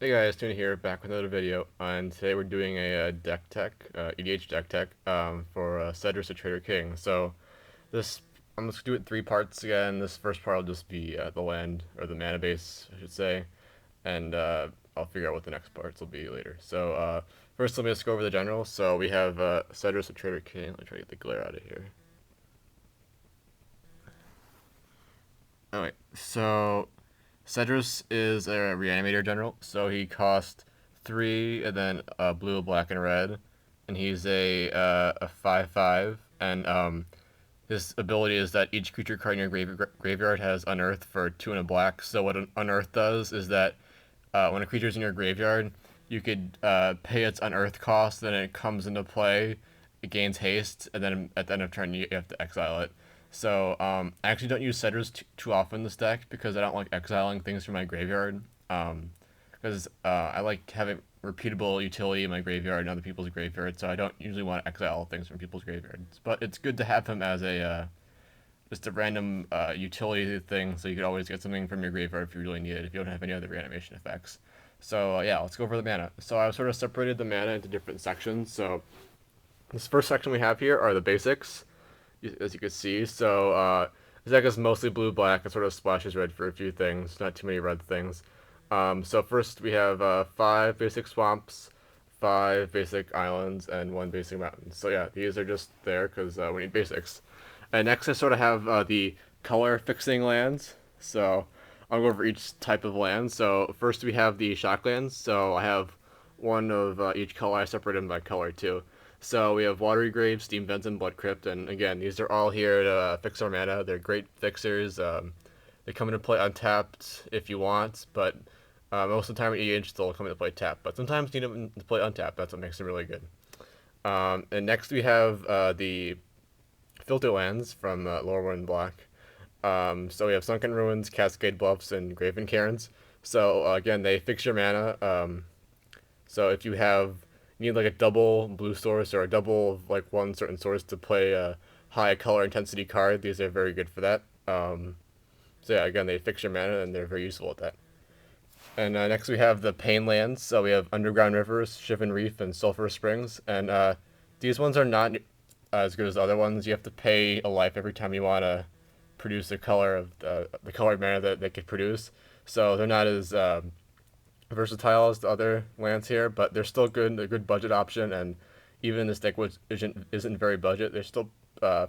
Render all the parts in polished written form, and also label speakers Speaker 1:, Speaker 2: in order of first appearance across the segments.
Speaker 1: Hey guys, Tuna here, back with another video, and today we're doing a deck tech, EDH deck tech, for Sedris the Traitor King. So this, I'm just gonna do it in three parts again. This first part will just be the land, or the mana base, I should say, and I'll figure out what the next parts will be later. So first let me just go over the general. So we have Sedris the Traitor King. Let me try to get the glare out of here. Alright, so Sedris is a reanimator general, so he costs 3 and then blue, black, and red, and he's a 5/5, and his ability is that each creature card in your graveyard has unearth for 2 and a black. So what an unearth does is that when a creature is in your graveyard, you could pay its unearth cost, then it comes into play, it gains haste, and then at the end of turn you have to exile it. So I actually don't use Sedris too often in this deck because I don't like exiling things from my graveyard. Because I like having repeatable utility in my graveyard and other people's graveyards, so I don't usually want to exile things from people's graveyards. But it's good to have him as a just a random utility thing, so you could always get something from your graveyard if you really need it, if you don't have any other reanimation effects. So yeah, let's go over the mana. So I've sort of separated the mana into different sections. So this first section we have here are the basics, as you can see. So this deck is mostly blue-black. It sort of splashes red for a few things, not too many red things. So first we have 5 basic swamps, 5 basic islands, and 1 basic mountain. So yeah, these are just there because we need basics. And next I sort of have the color fixing lands. So I'll go over each type of land. So first we have the shock lands. So I have one of each color. I separate them by color too. So we have Watery Grave, Steam Vents, and Blood Crypt, and again, these are all here to fix our mana. They're great fixers. They come into play untapped if you want, but most of the time in EDH they'll come into play tapped. But sometimes you need them to play untapped. That's what makes them really good. And next we have the Filter Lands from Lore and Black. So we have Sunken Ruins, Cascade Bluffs, and Graven Cairns. So again, they fix your mana. So if you need like a double blue source or a double like one certain source to play a high color intensity card, these are very good for that. So yeah, again, they fix your mana and they're very useful at that. And next we have the Pain Lands. So we have Underground Rivers, Shivan Reef, and Sulphur Springs. And these ones are not as good as the other ones. You have to pay a life every time you want to produce the color of the colored mana that they could produce. So they're not as versatile as the other lands here, but they're still good. They're a good budget option, and even this deck which isn't very budget, they're still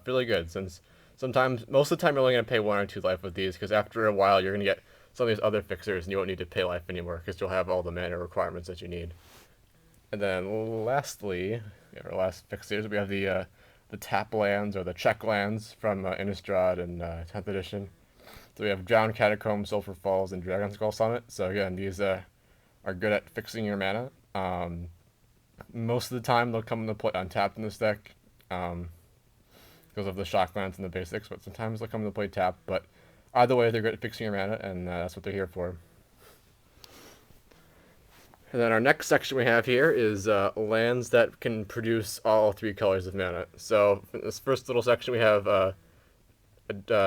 Speaker 1: really good. Since sometimes, most of the time, you're only gonna pay 1 or 2 life with these, because after a while, you're gonna get some of these other fixers, and you won't need to pay life anymore, because you'll have all the mana requirements that you need. And then lastly, our last fixers, we have the tap lands or the check lands from Innistrad and 10th edition. So we have Drown Catacomb, Sulphur Falls, and Dragon Skull Summit. So again, these are good at fixing your mana. Most of the time, they'll come into play untapped in this deck because of the shock lands and the basics, but sometimes they'll come into play tapped. But either way, they're good at fixing your mana, and that's what they're here for. And then our next section we have here is lands that can produce all 3 colors of mana. So in this first little section, we have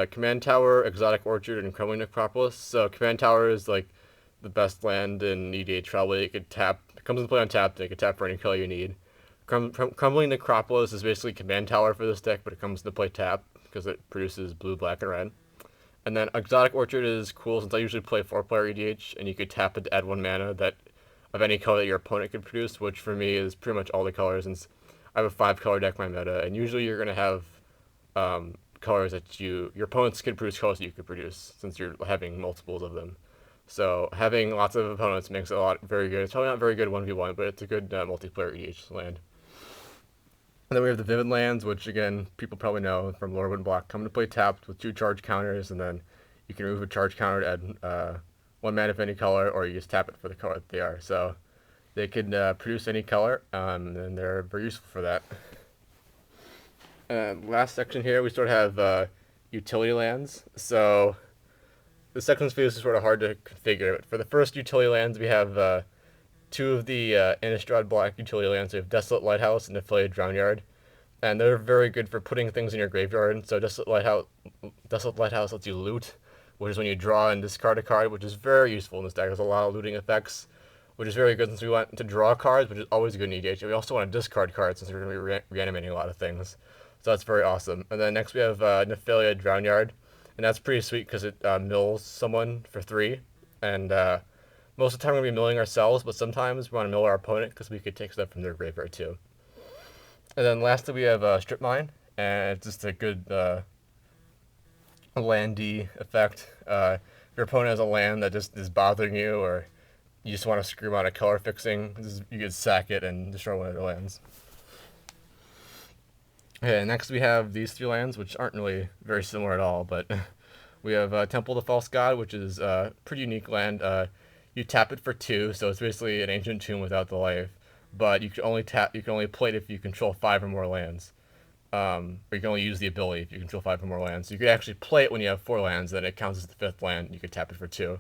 Speaker 1: Command Tower, Exotic Orchard, and Crumbling Necropolis. So Command Tower is like the best land in EDH probably. It could tap. It comes into play untapped. It could tap for any color you need. Crumbling Necropolis is basically Command Tower for this deck, but it comes into play tap because it produces blue, black, and red. And then Exotic Orchard is cool since I usually play 4-player EDH, and you could tap it to add 1 mana that of any color that your opponent could produce, which for me is pretty much all the colors, since I have a 5-color deck in my meta, and usually you're gonna have colors that your opponents could produce colors that you could produce, since you're having multiples of them. So having lots of opponents makes it very good. It's probably not very good 1v1, but it's a good multiplayer EDH land. And then we have the Vivid Lands, which again, people probably know from Lore and Block, come to play tapped with 2 charge counters, and then you can remove a charge counter to add 1 mana of any color, or you just tap it for the color that they are. So they can produce any color, and they're very useful for that. Last section here, we sort of have utility lands. So the sections for this is sort of hard to configure, but for the first utility lands, we have 2 of the Innistrad Black utility lands. We have Desolate Lighthouse and Affiliated Drownyard, and they're very good for putting things in your graveyard. So Desolate Lighthouse lets you loot, which is when you draw and discard a card, which is very useful in this deck. There's a lot of looting effects. which is very good since we want to draw cards, which is always good in EDH. And we also want to discard cards since we're going to be reanimating a lot of things. So that's very awesome. And then next we have Nephilia Drownyard, and that's pretty sweet because it mills someone for 3. And most of the time we're going to be milling ourselves, but sometimes we want to mill our opponent because we could take stuff from their graveyard too. And then lastly we have Strip Mine, and it's just a good landy effect. If your opponent has a land that just is bothering you, or you just want to screw them out of color fixing, you can sack it and destroy one of their lands. Okay, next we have these 3 lands, which aren't really very similar at all, but we have Temple of the False God, which is a pretty unique land. You tap it for 2, so it's basically an ancient tomb without the life, but you can only play it if you control 5 or more lands. Or you can only use the ability if you control 5 or more lands. So you could actually play it when you have 4 lands, then it counts as the 5th land, you could tap it for 2.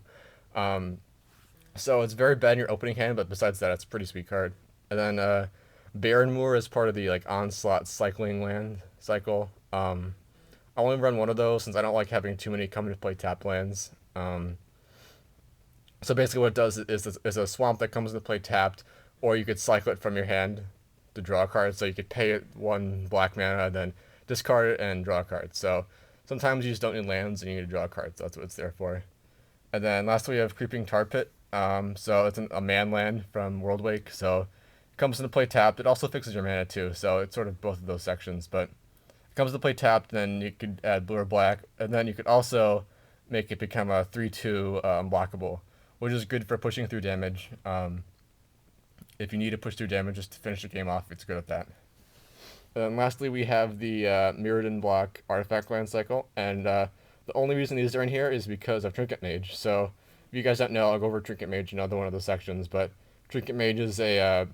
Speaker 1: So it's very bad in your opening hand, but besides that, it's a pretty sweet card. And then Barren Moor is part of the onslaught cycling land cycle. I only run one of those since I don't like having too many come into play tap lands. So basically what it does is a swamp that comes into play tapped, or you could cycle it from your hand to draw a card. So you could pay it 1 black mana, then discard it and draw a card. So sometimes you just don't need lands and you need to draw a card. So that's what it's there for. And then lastly we have Creeping Tar Pit. So it's a man land from Worldwake. So it comes into play tapped. It also fixes your mana too. So it's sort of both of those sections. But it comes into play tapped, then you could add blue or black. And then you could also make it become a 3/2 unblockable, which is good for pushing through damage. If you need to push through damage just to finish the game off, it's good at that. And then lastly, we have the Mirrodin block artifact land cycle, and the only reason these are in here is because of Trinket Mage. So if you guys don't know, I'll go over Trinket Mage in another one of the sections, but Trinket Mage is a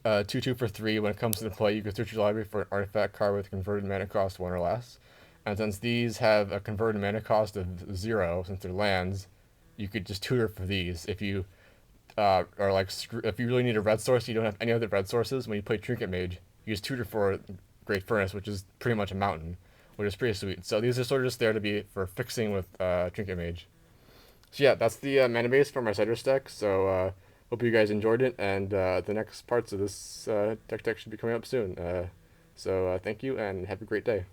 Speaker 1: 2/2 for 3. When it comes to play, you can search your library for an artifact card with converted mana cost 1 or less. And since these have a converted mana cost of 0, since they're lands, you could just tutor for these. If you if you really need a red source, you don't have any other red sources. When you play Trinket Mage, you just tutor for Great Furnace, which is pretty much a mountain, which is pretty sweet. So these are sort of just there to be for fixing with Trinket Mage. So yeah, that's the mana base for my Sedris deck. So hope you guys enjoyed it, and the next parts of this deck should be coming up soon. So thank you, and have a great day.